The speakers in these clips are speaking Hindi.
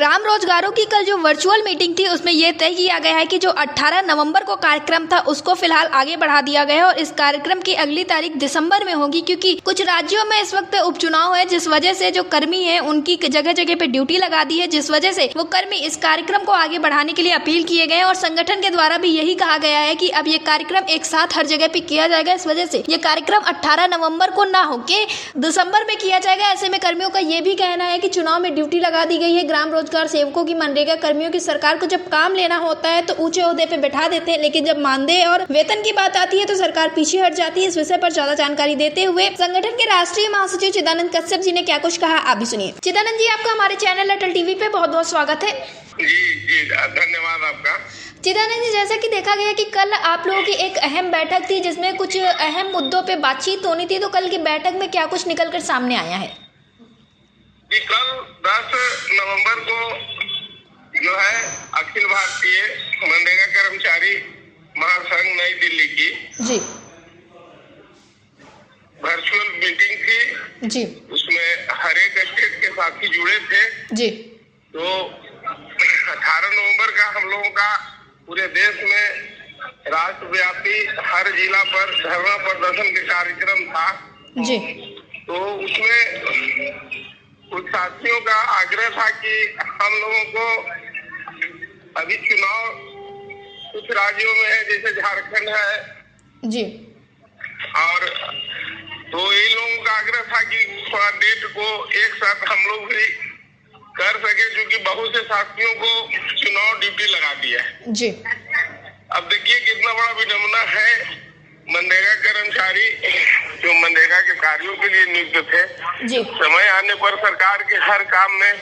ग्राम रोजगारों की कल जो वर्चुअल मीटिंग थी उसमें यह तय किया गया है कि जो 18 नवंबर को कार्यक्रम था उसको फिलहाल आगे बढ़ा दिया गया है और इस कार्यक्रम की अगली तारीख दिसंबर में होगी, क्योंकि कुछ राज्यों में इस वक्त उपचुनाव है, जिस वजह से जो कर्मी है उनकी जगह जगह पे ड्यूटी लगा दी है, जिस वजह से वो कर्मी इस कार्यक्रम को आगे बढ़ाने के लिए अपील किए गए हैं और संगठन के द्वारा भी यही कहा गया है कि अब ये कार्यक्रम एक साथ हर जगह पे किया जाएगा। इस वजह से ये कार्यक्रम 18 नवंबर को ना होके दिसंबर में किया जाएगा। ऐसे में कर्मियों का ये भी कहना है कि चुनाव में ड्यूटी लगा दी गई है ग्राम रोजगार सेवकों की, मनरेगा कर्मियों की। सरकार को जब काम लेना होता है तो ऊंचे ओहदे पे बैठा देते हैं, लेकिन जब मानदेय और वेतन की बात आती है तो सरकार पीछे हट जाती है। इस विषय पर ज्यादा जानकारी देते हुए संगठन के राष्ट्रीय महासचिव चिदानंद कश्यप जी ने क्या कुछ कहा, आप भी सुनिए। चिदानंद जी, आपका हमारे चैनल अटल टीवी पे बहुत बहुत स्वागत है। जी धन्यवाद आपका। चिदानंद जी, जैसा कि देखा गया कि कल आप लोगों की एक अहम बैठक थी जिसमें कुछ अहम मुद्दों पे बातचीत होनी थी, तो कल की बैठक में क्या कुछ निकलकर सामने आया है? कि कल 10 नवंबर को जो है अखिल भारतीय मनरेगा कर्मचारी महासंघ नई दिल्ली की जी वर्चुअल मीटिंग थी जी, उसमें हर एक स्टेट के साथी जुड़े थे जी। तो 18 नवंबर का हम लोगों का पूरे देश में राष्ट्रव्यापी हर जिला पर धरना प्रदर्शन के कार्यक्रम था जी। तो उसमें कुछ साथियों का आग्रह था कि हम लोगों को अभी चुनाव कुछ राज्यों में है, जैसे झारखंड है जी, और तो इन लोगों का आग्रह था कि थोड़ा डेट को एक साथ हम लोग भी कर सके, क्योंकि बहुत से साथियों को चुनाव ड्यूटी लगा दिया है जी। अब देखिए कितना बड़ा विडम्बना है। मनरेगा कर्मचारी जो मनरेगा के कार्यों के लिए नियुक्त थे, जी। समय आने पर सरकार के हर काम में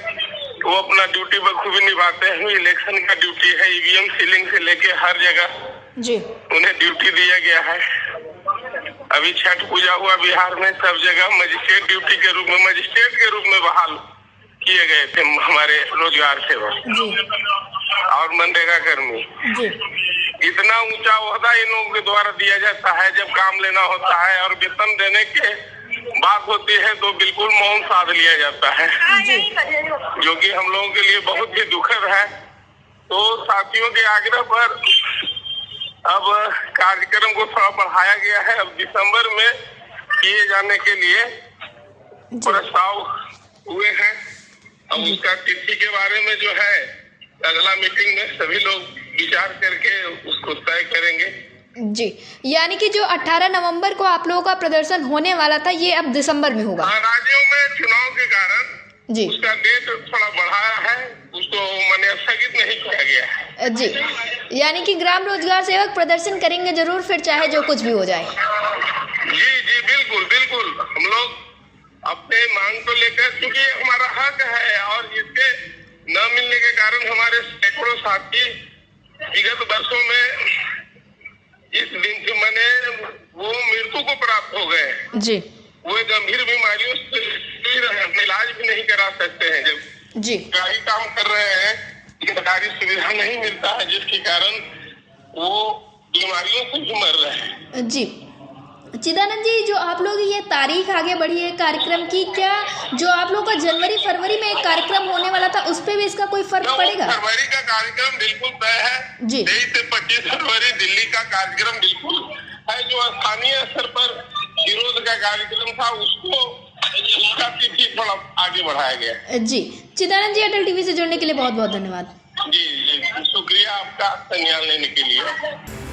वो अपना ड्यूटी बखूबी निभाते हैं। इलेक्शन का ड्यूटी है, ईवीएम सीलिंग से लेके हर जगह जी उन्हें ड्यूटी दिया गया है। अभी छठ पूजा हुआ बिहार में, सब जगह मजिस्ट्रेट ड्यूटी के रूप में, मजिस्ट्रेट के रूप में बहाल किए गए थे हमारे रोजगार सेवक और मनरेगा कर्मी। जी। इतना ऊंचा ओहदा इन लोगों के द्वारा दिया जाता है, जब काम लेना होता है और वेतन देने के बात होती है तो बिल्कुल मौन साध लिया जाता है, जो कि हम लोगों के लिए बहुत ही दुखद है। तो साथियों के आग्रह पर अब कार्यक्रम को थोड़ा बढ़ाया गया है। अब दिसंबर में किए जाने के लिए प्रस्ताव हुए हैं। अब उसका तिथि के बारे में जो है अगला मीटिंग में सभी लोग विचार करके उसको तय करेंगे। जी, यानी कि जो 18 नवंबर को आप लोगों का प्रदर्शन होने वाला था ये अब दिसंबर में होगा। राज्यों में चुनाव के कारण जी उसका डेट थोड़ा बढ़ाया है, उसको माने स्थगित नहीं किया गया है। जी, यानी कि ग्राम रोजगार सेवक प्रदर्शन करेंगे जरूर, फिर चाहे जो कुछ भी हो जाए। जी जी बिल्कुल बिल्कुल, हम लोग अपने मांग को लेकर, क्योंकि ये हमारा हक है और इसके न मिलने के कारण हमारे सैकड़ों साथी विगत वर्षों में इस दिन से मैंने वो मृत्यु को प्राप्त हो गए जी। वो गंभीर बीमारियों से इलाज भी नहीं करा सकते हैं, जब जी सरकारी काम कर रहे हैं सरकारी सुविधा नहीं मिलता है, जिसके कारण वो बीमारियों से भी मर रहे हैं। जी। चिदानंद जी, जो आप लोग ये तारीख आगे बढ़ी है कार्यक्रम की, क्या जो आप लोग का जनवरी फरवरी में एक कार्यक्रम होने वाला था उस पे भी इसका कोई फर्क पड़ेगा? फरवरी का कार्यक्रम बिल्कुल तय है जी। 23 से 25 फरवरी दिल्ली का कार्यक्रम बिल्कुल है। जो स्थानीय स्तर पर विरोध का कार्यक्रम था उसका तिथि थोड़ा आगे बढ़ाया गया। जी। चिदानंद जी, अटल टीवी से जुड़ने के लिए बहुत बहुत धन्यवाद। जी जी, शुक्रिया आपका संज्ञान लेने के लिए।